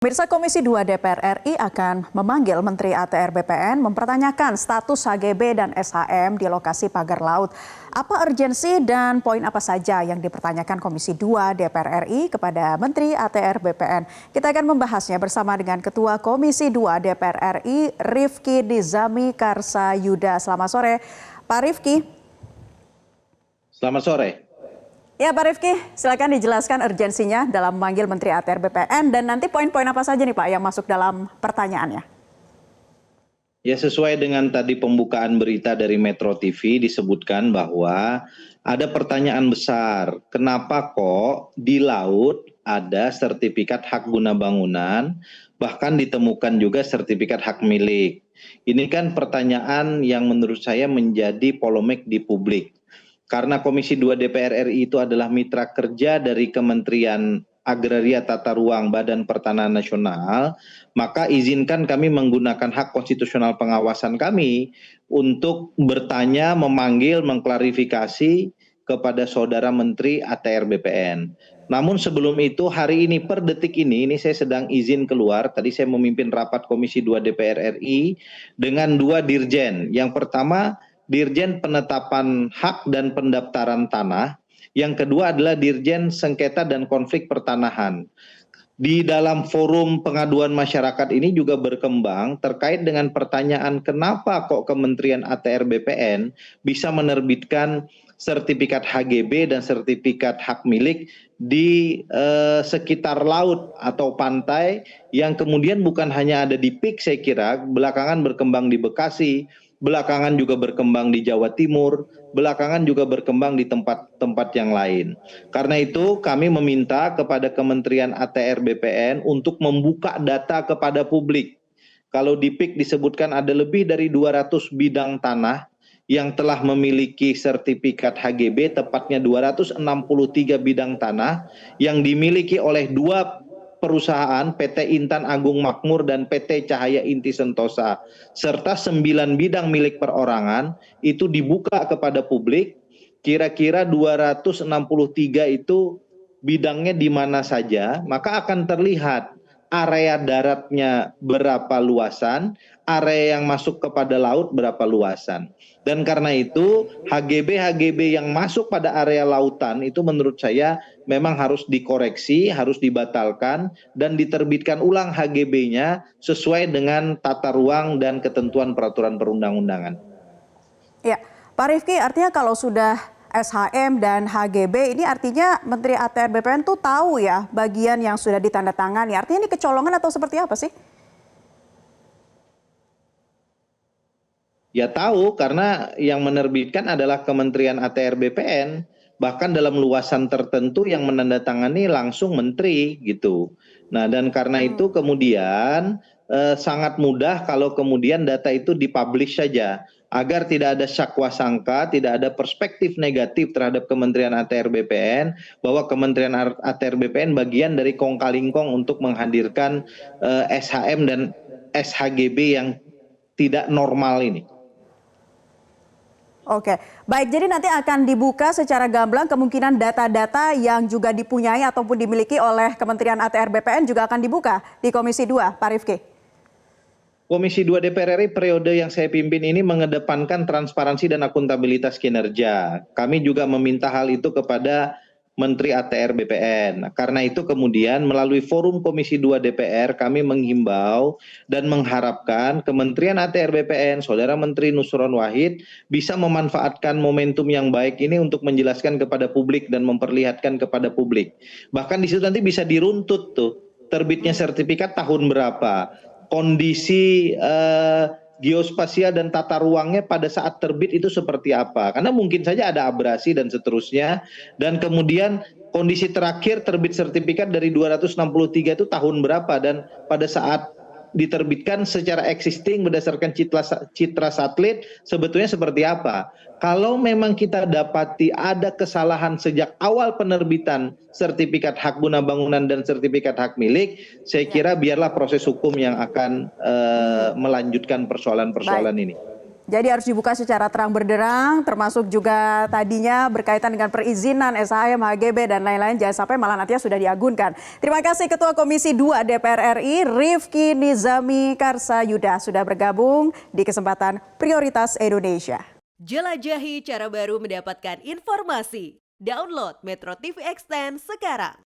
Pemirsa Komisi 2 DPR RI akan memanggil Menteri ATR BPN mempertanyakan status HGB dan SHM di lokasi pagar laut. Apa urgensi dan poin apa saja yang dipertanyakan Komisi 2 DPR RI kepada Menteri ATR BPN? Kita akan membahasnya bersama dengan Ketua Komisi 2 DPR RI, Rifki Nizami Karsayuda. Selamat sore, Pak Rifki. Selamat sore. Ya Pak Rifki, silakan dijelaskan urgensinya dalam memanggil Menteri ATR BPN dan nanti poin-poin apa saja nih Pak yang masuk dalam pertanyaannya? Ya, sesuai dengan tadi pembukaan berita dari Metro TV disebutkan bahwa ada pertanyaan besar, kenapa kok di laut ada sertifikat hak guna bangunan, bahkan ditemukan juga sertifikat hak milik. Ini kan pertanyaan yang menurut saya menjadi polemik di publik. Karena Komisi 2 DPR RI itu adalah mitra kerja dari Kementerian Agraria Tata Ruang Badan Pertanahan Nasional, maka izinkan kami menggunakan hak konstitusional pengawasan kami untuk bertanya, memanggil, mengklarifikasi kepada Saudara Menteri ATR BPN. Namun sebelum itu hari ini per detik ini saya sedang izin keluar. Tadi saya memimpin rapat Komisi 2 DPR RI dengan dua dirjen. Yang pertama Dirjen Penetapan Hak dan Pendaftaran Tanah, yang kedua adalah Dirjen Sengketa dan Konflik Pertanahan. Di dalam forum pengaduan masyarakat ini juga berkembang terkait dengan pertanyaan kenapa kok Kementerian ATR BPN bisa menerbitkan sertifikat HGB dan sertifikat hak milik di sekitar laut atau pantai yang kemudian bukan hanya ada di PIK, saya kira belakangan berkembang di Bekasi, belakangan juga berkembang di Jawa Timur, belakangan juga berkembang di tempat-tempat yang lain. Karena itu kami meminta kepada Kementerian ATR BPN untuk membuka data kepada publik. Kalau di PIK disebutkan ada lebih dari 200 bidang tanah yang telah memiliki sertifikat HGB, tepatnya 263 bidang tanah yang dimiliki oleh dua perusahaan PT Intan Agung Makmur dan PT Cahaya Inti Sentosa serta 9 bidang milik perorangan itu dibuka kepada publik. Kira-kira 263 itu bidangnya di mana saja, maka akan terlihat area daratnya berapa luasan, area yang masuk kepada laut berapa luasan. Dan karena itu HGB yang masuk pada area lautan itu menurut saya memang harus dikoreksi, harus dibatalkan dan diterbitkan ulang HGB-nya sesuai dengan tata ruang dan ketentuan peraturan perundang-undangan. Ya, Pak Rifki, artinya kalau sudah SHM dan HGB ini artinya Menteri ATR BPN tuh tahu ya bagian yang sudah ditandatangani. Artinya ini kecolongan atau seperti apa sih? Ya tahu, karena yang menerbitkan adalah Kementerian ATR BPN. Bahkan dalam luasan tertentu yang menandatangani langsung menteri gitu. Nah, dan karena itu kemudian sangat mudah kalau kemudian data itu dipublish saja agar tidak ada syakwa sangka, tidak ada perspektif negatif terhadap Kementerian ATR BPN bahwa Kementerian ATR BPN bagian dari kong kali kong untuk menghadirkan SHM dan SHGB yang tidak normal ini. Oke, baik. Jadi nanti akan dibuka secara gamblang kemungkinan data-data yang juga dipunyai ataupun dimiliki oleh Kementerian ATR BPN juga akan dibuka di Komisi 2, Pak Rifki. Komisi 2 DPR RI periode yang saya pimpin ini mengedepankan transparansi dan akuntabilitas kinerja. Kami juga meminta hal itu kepada Menteri ATR BPN. Karena itu kemudian melalui forum Komisi 2 DPR kami menghimbau dan mengharapkan Kementerian ATR BPN, Saudara Menteri Nusron Wahid bisa memanfaatkan momentum yang baik ini untuk menjelaskan kepada publik dan memperlihatkan kepada publik. Bahkan di situ nanti bisa diruntut tuh terbitnya sertifikat tahun berapa, kondisi geospasial dan tata ruangnya pada saat terbit itu seperti apa. Karena mungkin saja ada abrasi dan seterusnya. Dan kemudian kondisi terakhir terbit sertifikat dari 263 itu tahun berapa. Dan pada saat diterbitkan secara existing berdasarkan citra satelit sebetulnya seperti apa. Kalau memang kita dapati ada kesalahan sejak awal penerbitan sertifikat hak guna bangunan dan sertifikat hak milik, saya kira biarlah proses hukum yang akan melanjutkan persoalan-persoalan ini. Jadi harus dibuka secara terang benderang, termasuk juga tadinya berkaitan dengan perizinan SHM, HGB, dan lain-lain. Jangan sampai malah nantinya sudah diagunkan. Terima kasih Ketua Komisi 2 DPR RI, Rifki Nizami Karsayuda, sudah bergabung di kesempatan Prioritas Indonesia. Jelajahi cara baru mendapatkan informasi. Download Metro TV Extend sekarang.